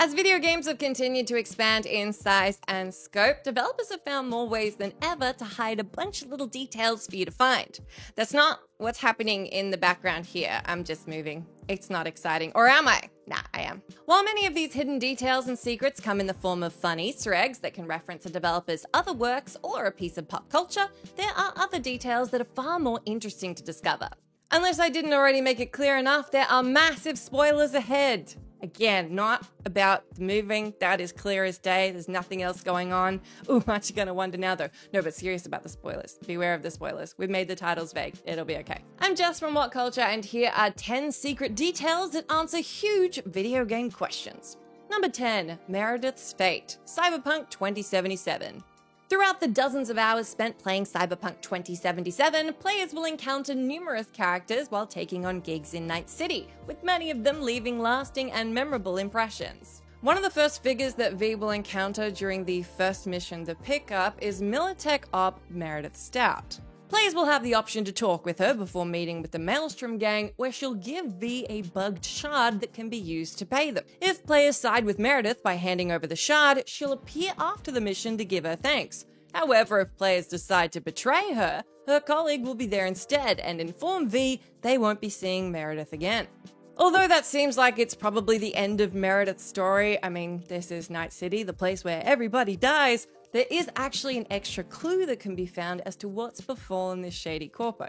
As video games have continued to expand in size and scope, developers have found more ways than ever to hide a bunch of little details for you to find. That's not what's happening in the background here. I'm just moving. It's not exciting. Or am I? Nah, I am. While many of these hidden details and secrets come in the form of fun Easter eggs that can reference a developer's other works or a piece of pop culture, there are other details that are far more interesting to discover. Unless I didn't already make it clear enough, there are massive spoilers ahead. Again, not about the moving, that is clear as day, there's nothing else going on. Ooh, aren't you gonna wonder now though? No, but serious about the spoilers. Beware of the spoilers. We've made the titles vague, it'll be okay. I'm Jess from What Culture, and here are 10 secret details that answer huge video game questions. Number 10, Meredith's Fate, Cyberpunk 2077. Throughout the dozens of hours spent playing Cyberpunk 2077, players will encounter numerous characters while taking on gigs in Night City, with many of them leaving lasting and memorable impressions. One of the first figures that V will encounter during the first mission, The Pickup, is Militech Op Meredith Stout. Players will have the option to talk with her before meeting with the Maelstrom gang, where she'll give V a bugged shard that can be used to pay them. If players side with Meredith by handing over the shard, she'll appear after the mission to give her thanks. However, if players decide to betray her, her colleague will be there instead and inform V they won't be seeing Meredith again. Although that seems like it's probably the end of Meredith's story, I mean, this is Night City, the place where everybody dies, there is actually an extra clue that can be found as to what's befallen this shady corpo.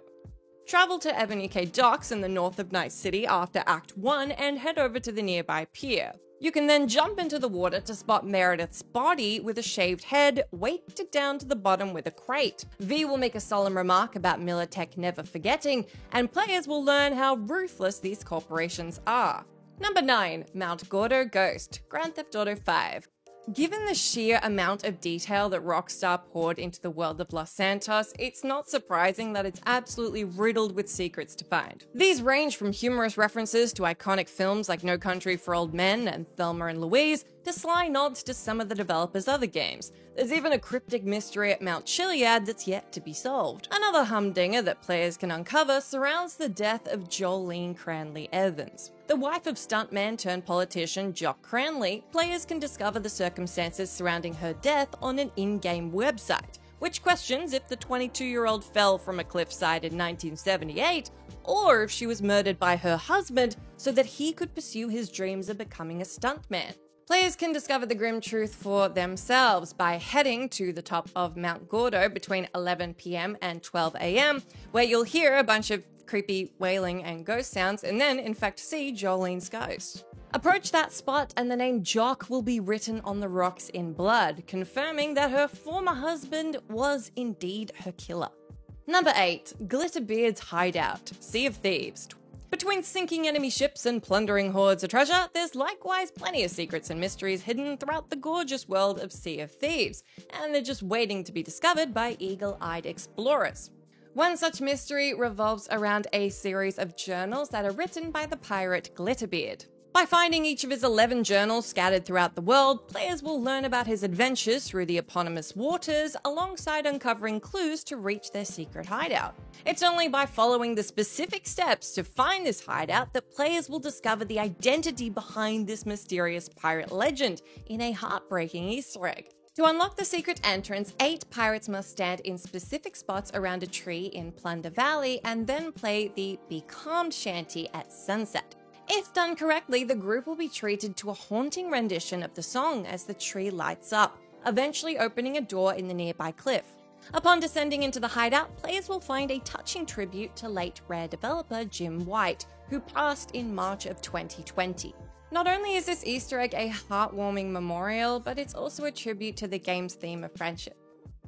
Travel to Ebony-K Docks in the north of Night City after Act 1 and head over to the nearby pier. You can then jump into the water to spot Meredith's body with a shaved head, weighted down to the bottom with a crate. V will make a solemn remark about Militech never forgetting, and players will learn how ruthless these corporations are. Number 9, Mount Gordo Ghost, Grand Theft Auto 5. Given the sheer amount of detail that Rockstar poured into the world of Los Santos, it's not surprising that it's absolutely riddled with secrets to find. These range from humorous references to iconic films like No Country for Old Men and Thelma and Louise, to sly nods to some of the developers' other games. There's even a cryptic mystery at Mount Chiliad that's yet to be solved. Another humdinger that players can uncover surrounds the death of Jolene Cranley Evans. The wife of stuntman turned politician Jock Cranley, players can discover the circumstances surrounding her death on an in-game website, which questions if the 22-year-old fell from a cliffside in 1978, or if she was murdered by her husband so that he could pursue his dreams of becoming a stuntman. Players can discover the grim truth for themselves by heading to the top of Mount Gordo between 11 PM and 12 AM, where you'll hear a bunch of creepy wailing and ghost sounds, and then, in fact, see Jolene's ghost. Approach that spot and the name Jock will be written on the rocks in blood, confirming that her former husband was indeed her killer. Number 8, Glitterbeard's Hideout, Sea of Thieves. Between sinking enemy ships and plundering hordes of treasure, there's likewise plenty of secrets and mysteries hidden throughout the gorgeous world of Sea of Thieves, and they're just waiting to be discovered by eagle-eyed explorers. One such mystery revolves around a series of journals that are written by the pirate Glitterbeard. By finding each of his 11 journals scattered throughout the world, players will learn about his adventures through the eponymous waters, alongside uncovering clues to reach their secret hideout. It's only by following the specific steps to find this hideout that players will discover the identity behind this mysterious pirate legend in a heartbreaking Easter egg. To unlock the secret entrance, 8 pirates must stand in specific spots around a tree in Plunder Valley and then play the Be Calmed shanty at sunset. If done correctly, the group will be treated to a haunting rendition of the song as the tree lights up, eventually opening a door in the nearby cliff. Upon descending into the hideout, players will find a touching tribute to late Rare developer Jim White, who passed in March of 2020. Not only is this Easter egg a heartwarming memorial, but it's also a tribute to the game's theme of friendship.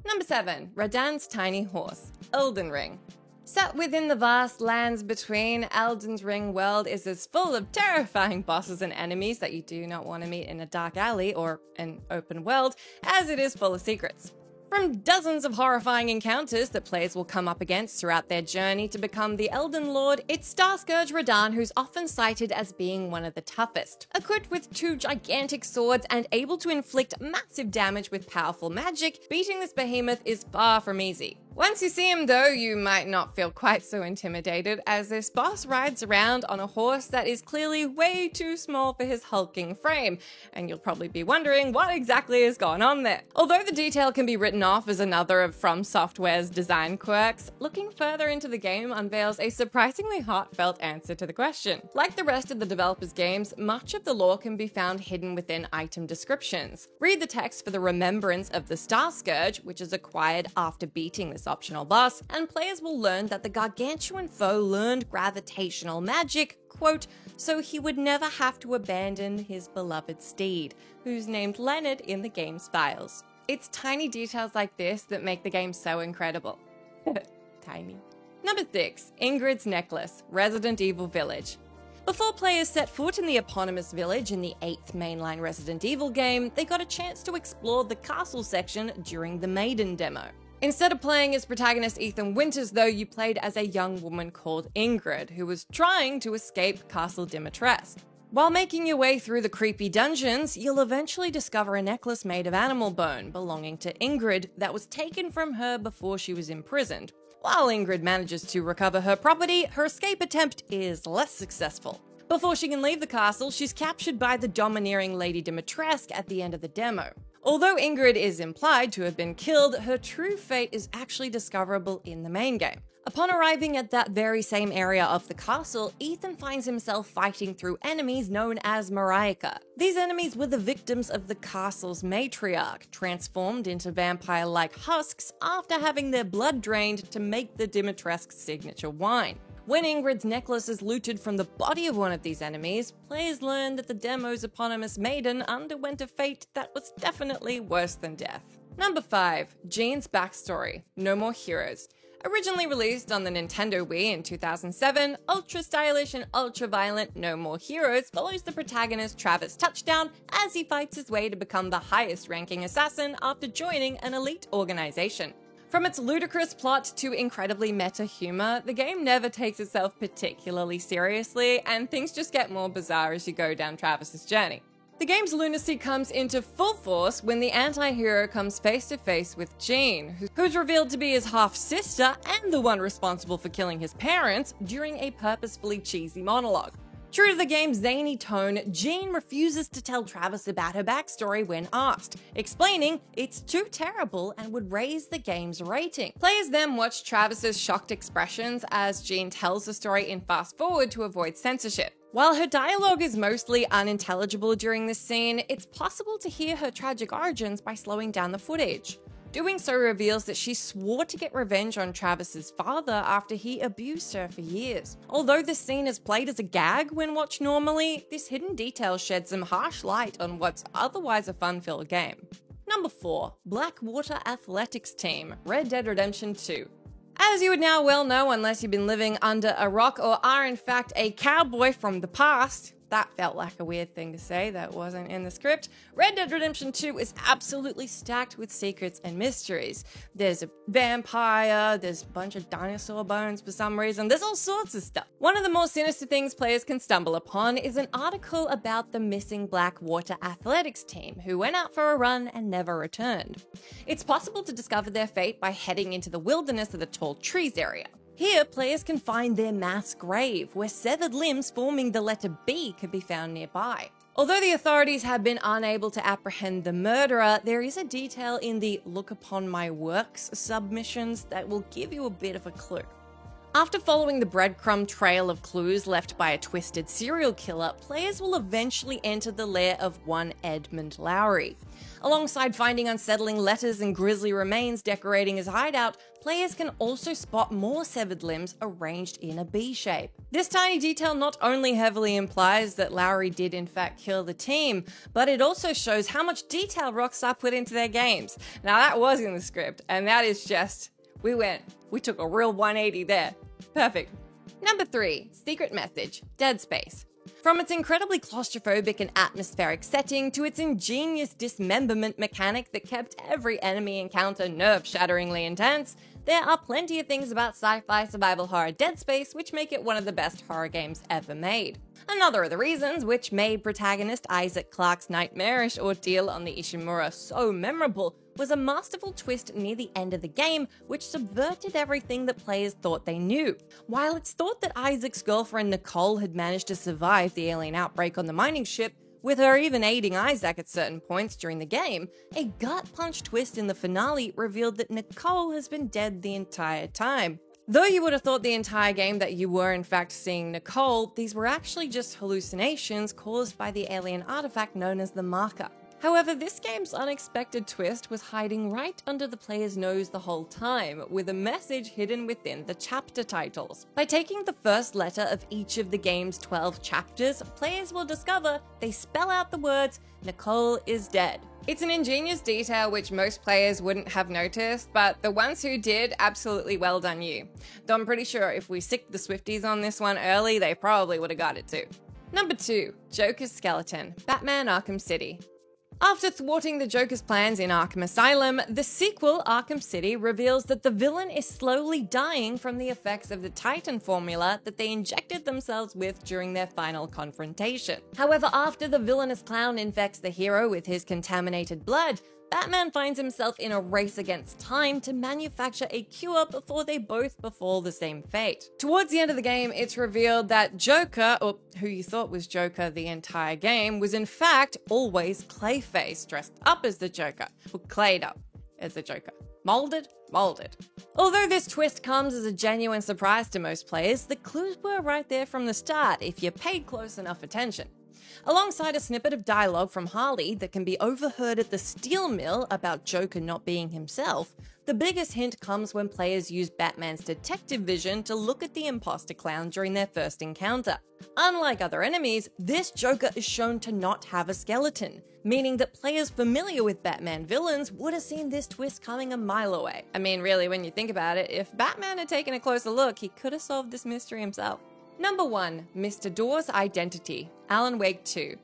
Number 7, Radahn's Tiny Horse, Elden Ring. Set within the vast lands between, Elden Ring world is as full of terrifying bosses and enemies that you do not want to meet in a dark alley or an open world, as it is full of secrets. From dozens of horrifying encounters that players will come up against throughout their journey to become the Elden Lord, it's Starscourge Radahn who's often cited as being one of the toughest. Equipped with 2 gigantic swords and able to inflict massive damage with powerful magic, beating this behemoth is far from easy. Once you see him though, you might not feel quite so intimidated, as this boss rides around on a horse that is clearly way too small for his hulking frame, and you'll probably be wondering what exactly is going on there. Although the detail can be written off as another of From Software's design quirks, looking further into the game unveils a surprisingly heartfelt answer to the question. Like the rest of the developer's games, much of the lore can be found hidden within item descriptions. Read the text for the remembrance of the Star Scourge, which is acquired after beating this optional boss, and players will learn that the gargantuan foe learned gravitational magic, quote, so he would never have to abandon his beloved steed, who's named Leonard in the game's files. It's tiny details like this that make the game so incredible. Tiny. Number 6, Ingrid's Necklace, Resident Evil Village. Before players set foot in the eponymous village in the 8th mainline Resident Evil game, they got a chance to explore the castle section during the Maiden demo. Instead of playing as protagonist Ethan Winters though, you played as a young woman called Ingrid, who was trying to escape Castle Dimitrescu. While making your way through the creepy dungeons, you'll eventually discover a necklace made of animal bone belonging to Ingrid that was taken from her before she was imprisoned. While Ingrid manages to recover her property, her escape attempt is less successful. Before she can leave the castle, she's captured by the domineering Lady Dimitrescu at the end of the demo. Although Ingrid is implied to have been killed, her true fate is actually discoverable in the main game. Upon arriving at that very same area of the castle, Ethan finds himself fighting through enemies known as Marika. These enemies were the victims of the castle's matriarch, transformed into vampire-like husks after having their blood drained to make the Dimitrescu signature wine. When Ingrid's necklace is looted from the body of one of these enemies, players learn that the demo's eponymous maiden underwent a fate that was definitely worse than death. Number 5, Jean's Backstory, No More Heroes. Originally released on the Nintendo Wii in 2007, ultra-stylish and ultra-violent No More Heroes follows the protagonist Travis Touchdown as he fights his way to become the highest-ranking assassin after joining an elite organization. From its ludicrous plot to incredibly meta humor, the game never takes itself particularly seriously, and things just get more bizarre as you go down Travis's journey. The game's lunacy comes into full force when the anti-hero comes face to face with Jean, who's revealed to be his half-sister and the one responsible for killing his parents during a purposefully cheesy monologue. True to the game's zany tone, Jean refuses to tell Travis about her backstory when asked, explaining it's too terrible and would raise the game's rating. Players then watch Travis's shocked expressions as Jean tells the story in fast forward to avoid censorship. While her dialogue is mostly unintelligible during this scene, it's possible to hear her tragic origins by slowing down the footage. Doing so reveals that she swore to get revenge on Travis's father after he abused her for years. Although this scene is played as a gag when watched normally, this hidden detail sheds some harsh light on what's otherwise a fun-filled game. Number 4, Blackwater Athletics Team, Red Dead Redemption 2. As you would now well know unless you've been living under a rock or are in fact a cowboy from the past, that felt like a weird thing to say that wasn't in the script. Red Dead Redemption 2 is absolutely stacked with secrets and mysteries. There's a vampire, there's a bunch of dinosaur bones for some reason, there's all sorts of stuff. One of the more sinister things players can stumble upon is an article about the missing Blackwater Athletics team who went out for a run and never returned. It's possible to discover their fate by heading into the wilderness of the Tall Trees area. Here, players can find their mass grave, where severed limbs forming the letter B can be found nearby. Although the authorities have been unable to apprehend the murderer, there is a detail in the Look Upon My Works submissions that will give you a bit of a clue. After following the breadcrumb trail of clues left by a twisted serial killer, players will eventually enter the lair of one Edmund Lowry. Alongside finding unsettling letters and grisly remains decorating his hideout, players can also spot more severed limbs arranged in a B shape. This tiny detail not only heavily implies that Lowry did in fact kill the team, but it also shows how much detail Rockstar put into their games. Now that was in the script, and that is just, we took a real 180 there. Perfect. Number 3, Secret Message, Dead Space. From its incredibly claustrophobic and atmospheric setting to its ingenious dismemberment mechanic that kept every enemy encounter nerve-shatteringly intense, there are plenty of things about sci-fi survival horror Dead Space which make it one of the best horror games ever made. Another of the reasons which made protagonist Isaac Clarke's nightmarish ordeal on the Ishimura so memorable was a masterful twist near the end of the game, which subverted everything that players thought they knew. While it's thought that Isaac's girlfriend Nicole had managed to survive the alien outbreak on the mining ship, with her even aiding Isaac at certain points during the game, a gut punch twist in the finale revealed that Nicole has been dead the entire time. Though you would have thought the entire game that you were in fact seeing Nicole, these were actually just hallucinations caused by the alien artifact known as the Marker. However, this game's unexpected twist was hiding right under the player's nose the whole time, with a message hidden within the chapter titles. By taking the first letter of each of the game's 12 chapters, players will discover they spell out the words, "Nicole is dead." It's an ingenious detail which most players wouldn't have noticed, but the ones who did, absolutely well done you. Though I'm pretty sure if we sicked the Swifties on this one early, they probably would have got it too. Number 2, Joker's Skeleton, Batman Arkham City. After thwarting the Joker's plans in Arkham Asylum, the sequel, Arkham City, reveals that the villain is slowly dying from the effects of the Titan formula that they injected themselves with during their final confrontation. However, after the villainous clown infects the hero with his contaminated blood, Batman finds himself in a race against time to manufacture a cure before they both befall the same fate. Towards the end of the game, it's revealed that Joker, or who you thought was Joker the entire game, was in fact always Clayface, dressed up as the Joker, or clayed up as the Joker. Molded? Molded. Although this twist comes as a genuine surprise to most players, the clues were right there from the start if you paid close enough attention. Alongside a snippet of dialogue from Harley that can be overheard at the steel mill about Joker not being himself, the biggest hint comes when players use Batman's detective vision to look at the imposter clown during their first encounter. Unlike other enemies, this Joker is shown to not have a skeleton, meaning that players familiar with Batman villains would have seen this twist coming a mile away. I mean, really, when you think about it, if Batman had taken a closer look, he could have solved this mystery himself. Number 1, Mr. Door's Identity, Alan Wake 2.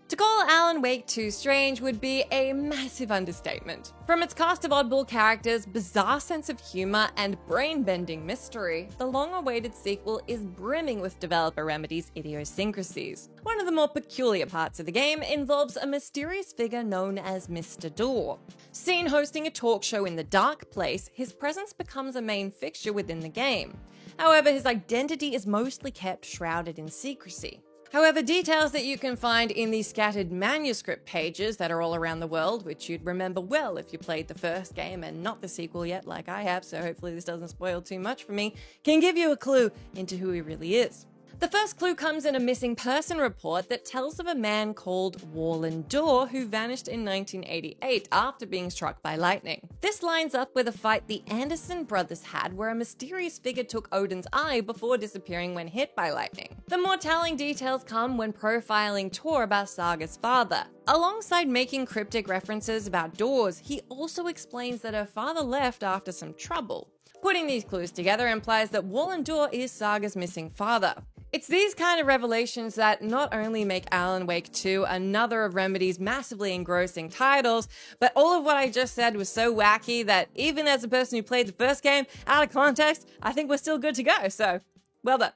To call Alan Wake 2 strange would be a massive understatement. From its cast of oddball characters, bizarre sense of humor, and brain-bending mystery, the long-awaited sequel is brimming with developer Remedy's idiosyncrasies. One of the more peculiar parts of the game involves a mysterious figure known as Mr. Door. Seen hosting a talk show in the Dark Place, his presence becomes a main fixture within the game. However, his identity is mostly kept shrouded in secrecy. However, details that you can find in the scattered manuscript pages that are all around the world, which you'd remember well if you played the first game and not the sequel yet like I have, so hopefully this doesn't spoil too much for me, can give you a clue into who he really is. The first clue comes in a missing person report that tells of a man called Warland Door who vanished in 1988 after being struck by lightning. This lines up with a fight the Anderson brothers had where a mysterious figure took Odin's eye before disappearing when hit by lightning. The more telling details come when profiling Tor about Saga's father. Alongside making cryptic references about doors, he also explains that her father left after some trouble. Putting these clues together implies that Warland Door is Saga's missing father. It's these kind of revelations that not only make Alan Wake 2 another of Remedy's massively engrossing titles, but all of what I just said was so wacky that even as a person who played the first game, out of context, I think we're still good to go, so well done.